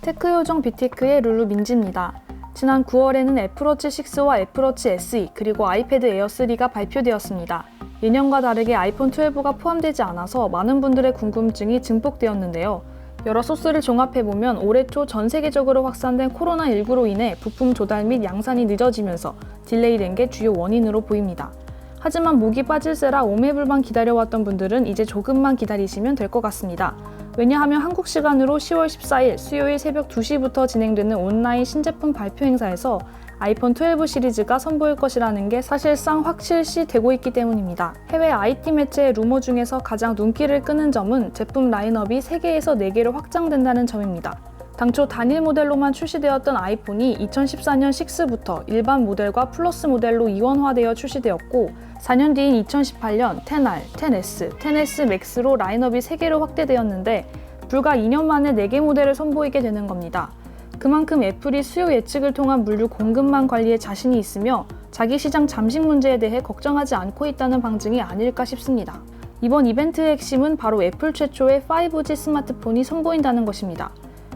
테크 요정 빅테크의 룰루 민지입니다. 지난 9월에는 애플워치 6와 애플워치 SE 그리고 아이패드 에어 3가 발표되었습니다. 예년과 다르게 아이폰 12가 포함되지 않아서 많은 분들의 궁금증이 증폭되었는데요. 여러 소스를 종합해보면 올해 초 전 세계적으로 확산된 코로나19로 인해 부품 조달 및 양산이 늦어지면서 딜레이된 게 주요 원인으로 보입니다. 하지만 목이 빠질세라 오매불만 기다려왔던 분들은 이제 조금만 기다리시면 될 것 같습니다. 왜냐하면 한국 시간으로 10월 14일 수요일 새벽 2시부터 진행되는 온라인 신제품 발표 행사에서 아이폰 12 시리즈가 선보일 것이라는 게 사실상 확실시 되고 있기 때문입니다. 해외 IT 매체의 루머 중에서 가장 눈길을 끄는 점은 제품 라인업이 3개에서 4개로 확장된다는 점입니다. 당초 단일 모델로만 출시되었던 아이폰이 2014년 6부터 일반 모델과 플러스 모델로 이원화되어 출시되었고 4년 뒤인 2018년 10R, 10S, 10S 맥스로 라인업이 3개로 확대되었는데 불과 2년 만에 4개 모델을 선보이게 되는 겁니다. 그만큼 애플이 수요 예측을 통한 물류 공급망 관리에 자신이 있으며 자기 시장 잠식 문제에 대해 걱정하지 않고 있다는 방증이 아닐까 싶습니다. 이번 이벤트의 핵심은 바로 애플 최초의 5G 스마트폰이 선보인다는 것입니다.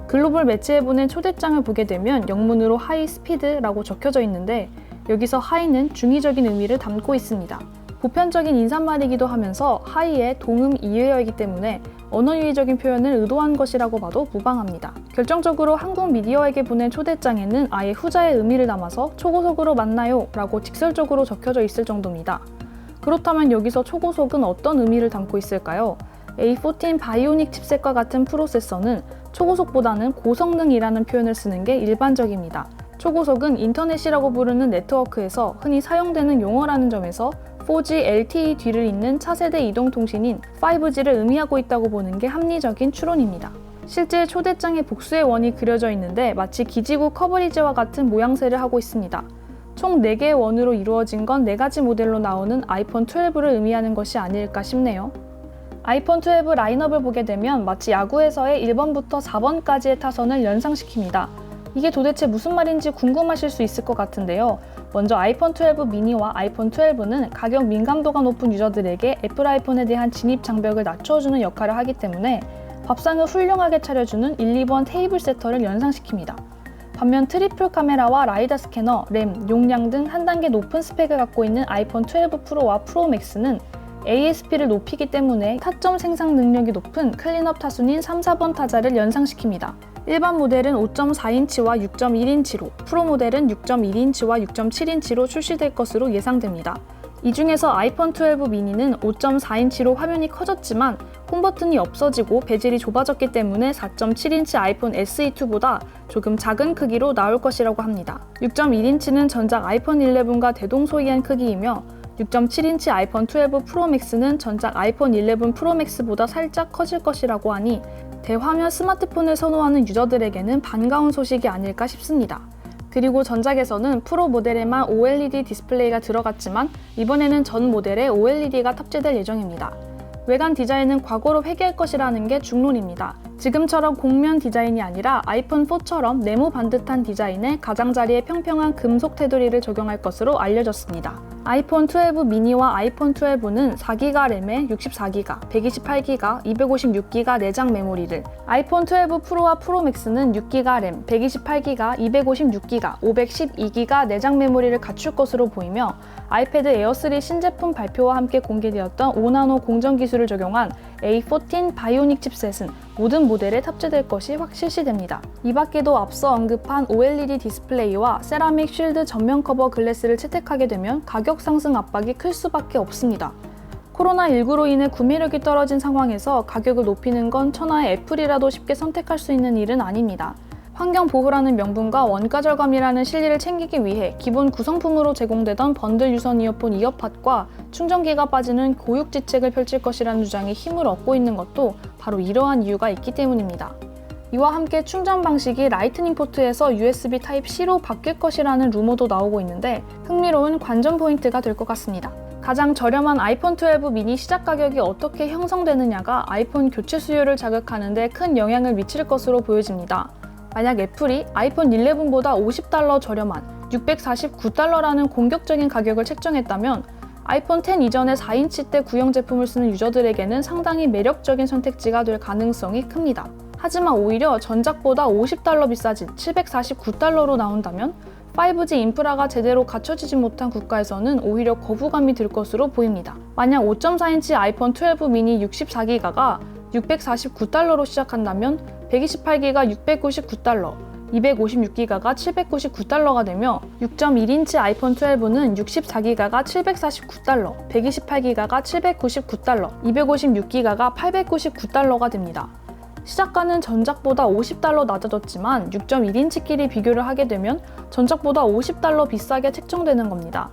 글로벌 매체에 보낸 초대장을 보게 되면 영문으로 하이 스피드라고 적혀져 있는데 여기서 하이는 중의적인 의미를 담고 있습니다. 보편적인 인사말이기도 하면서 하이의 동음 이외어이기 때문에 언어유희적인 표현을 의도한 것이라고 봐도 무방합니다. 결정적으로 한국 미디어에게 보낸 초대장에는 아예 후자의 의미를 담아서 초고속으로 만나요 라고 직설적으로 적혀져 있을 정도입니다. 그렇다면 여기서 초고속은 어떤 의미를 담고 있을까요? A14 바이오닉 칩셋과 같은 프로세서는 초고속보다는 고성능이라는 표현을 쓰는 게 일반적입니다. 초고속은 인터넷이라고 부르는 네트워크에서 흔히 사용되는 용어라는 점에서 4G LTE 뒤를 잇는 차세대 이동통신인 5G를 의미하고 있다고 보는 게 합리적인 추론입니다. 실제 초대장에 복수의 원이 그려져 있는데 마치 기지국 커버리지와 같은 모양새를 하고 있습니다. 총 4개의 원으로 이루어진 건 4가지 모델로 나오는 아이폰 12를 의미하는 것이 아닐까 싶네요. 아이폰 12 라인업을 보게 되면 마치 야구에서의 1번부터 4번까지의 타선을 연상시킵니다. 이게 도대체 무슨 말인지 궁금하실 수 있을 것 같은데요. 먼저 아이폰 12 미니와 아이폰 12는 가격 민감도가 높은 유저들에게 애플 아이폰에 대한 진입 장벽을 낮춰주는 역할을 하기 때문에 밥상을 훌륭하게 차려주는 1, 2번 테이블 세터를 연상시킵니다. 반면 트리플 카메라와 라이다 스캐너, 램, 용량 등 한 단계 높은 스펙을 갖고 있는 아이폰 12 프로와 프로 맥스는 ASP를 높이기 때문에 타점 생산 능력이 높은 클린업 타순인 3, 4번 타자를 연상시킵니다. 일반 모델은 5.4인치와 6.1인치로, 프로 모델은 6.1인치와 6.7인치로 출시될 것으로 예상됩니다. 이 중에서 아이폰 12 미니는 5.4인치로 화면이 커졌지만 홈 버튼이 없어지고 베젤이 좁아졌기 때문에 4.7인치 아이폰 SE2보다 조금 작은 크기로 나올 것이라고 합니다. 6.1인치는 전작 아이폰 11과 대동소이한 크기이며 6.7인치 아이폰 12 프로 맥스는 전작 아이폰 11 프로 맥스보다 살짝 커질 것이라고 하니 대화면 스마트폰을 선호하는 유저들에게는 반가운 소식이 아닐까 싶습니다. 그리고 전작에서는 프로 모델에만 OLED 디스플레이가 들어갔지만 이번에는 전 모델에 OLED가 탑재될 예정입니다. 외관 디자인은 과거로 회귀할 것이라는 게 중론입니다. 지금처럼 곡면 디자인이 아니라 아이폰 4처럼 네모 반듯한 디자인에 가장자리에 평평한 금속 테두리를 적용할 것으로 알려졌습니다. 아이폰 12 미니와 아이폰 12는 4기가 램에 64기가, 128기가, 256기가 내장 메모리를, 아이폰 12 프로와 프로 맥스는 6기가 램, 128기가, 256기가, 512기가 내장 메모리를 갖출 것으로 보이며 아이패드 에어 3 신제품 발표와 함께 공개되었던 5나노 공정 기술을 적용한 A14 바이오닉 칩셋은 모든 모델에 탑재될 것이 확실시됩니다. 이 밖에도 앞서 언급한 OLED 디스플레이와 세라믹 쉴드 전면 커버 글래스를 채택하게 되면 가격 상승 압박이 클 수밖에 없습니다. 코로나19로 인해 구매력이 떨어진 상황에서 가격을 높이는 건 천하의 애플이라도 쉽게 선택할 수 있는 일은 아닙니다. 환경보호라는 명분과 원가 절감이라는 실리를 챙기기 위해 기본 구성품으로 제공되던 번들 유선 이어폰 이어팟과 충전기가 빠지는 고육지책을 펼칠 것이라는 주장이 힘을 얻고 있는 것도 바로 이러한 이유가 있기 때문입니다. 이와 함께 충전 방식이 라이트닝 포트에서 USB 타입C로 바뀔 것이라는 루머도 나오고 있는데 흥미로운 관전 포인트가 될 것 같습니다. 가장 저렴한 아이폰 12 미니 시작 가격이 어떻게 형성되느냐가 아이폰 교체 수요를 자극하는 데 큰 영향을 미칠 것으로 보여집니다. 만약 애플이 아이폰 11보다 $50 저렴한 649달러라는 공격적인 가격을 책정했다면 아이폰 10 이전의 4인치대 구형 제품을 쓰는 유저들에게는 상당히 매력적인 선택지가 될 가능성이 큽니다. 하지만 오히려 전작보다 $50 비싸진 $749로 나온다면 5G 인프라가 제대로 갖춰지지 못한 국가에서는 오히려 거부감이 들 것으로 보입니다. 만약 5.4인치 아이폰 12 미니 64기가가 $649로 시작한다면 128기가 $699, 256기가가 $799가 되며 6.1인치 아이폰 12는 64기가가 $749, 128기가가 $799, 256기가가 $899가 됩니다. 시작가는 전작보다 $50 낮아졌지만 6.1인치끼리 비교를 하게 되면 전작보다 $50 비싸게 책정되는 겁니다.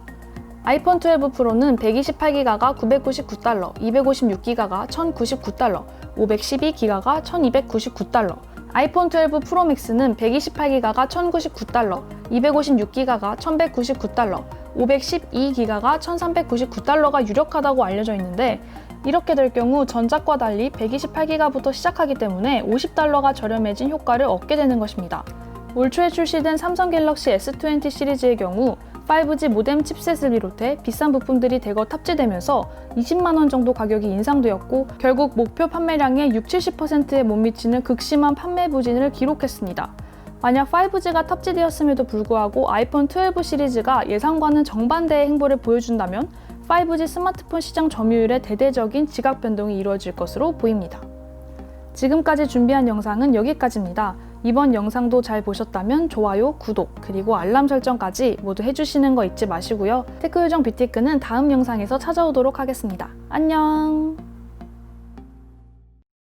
아이폰 12 프로는 128기가가 $999, 256기가가 $1,099, 512기가가 $1,299, 아이폰 12 프로 맥스는 128기가가 $1,099, 256기가가 $1,199, 512기가가 $1,399가 유력하다고 알려져 있는데 이렇게 될 경우 전작과 달리 128기가부터 시작하기 때문에 $50가 저렴해진 효과를 얻게 되는 것입니다. 올 초에 출시된 삼성 갤럭시 S20 시리즈의 경우 5G 모뎀 칩셋을 비롯해 비싼 부품들이 대거 탑재되면서 20만원 정도 가격이 인상되었고 결국 목표 판매량의 60-70%에 못 미치는 극심한 판매 부진을 기록했습니다. 만약 5G가 탑재되었음에도 불구하고 아이폰 12 시리즈가 예상과는 정반대의 행보를 보여준다면 5G 스마트폰 시장 점유율의 대대적인 지각 변동이 이루어질 것으로 보입니다. 지금까지 준비한 영상은 여기까지입니다. 이번 영상도 잘 보셨다면 좋아요, 구독, 그리고 알람 설정까지 모두 해주시는 거 잊지 마시고요. 테크요정 뷰티크는 다음 영상에서 찾아오도록 하겠습니다. 안녕!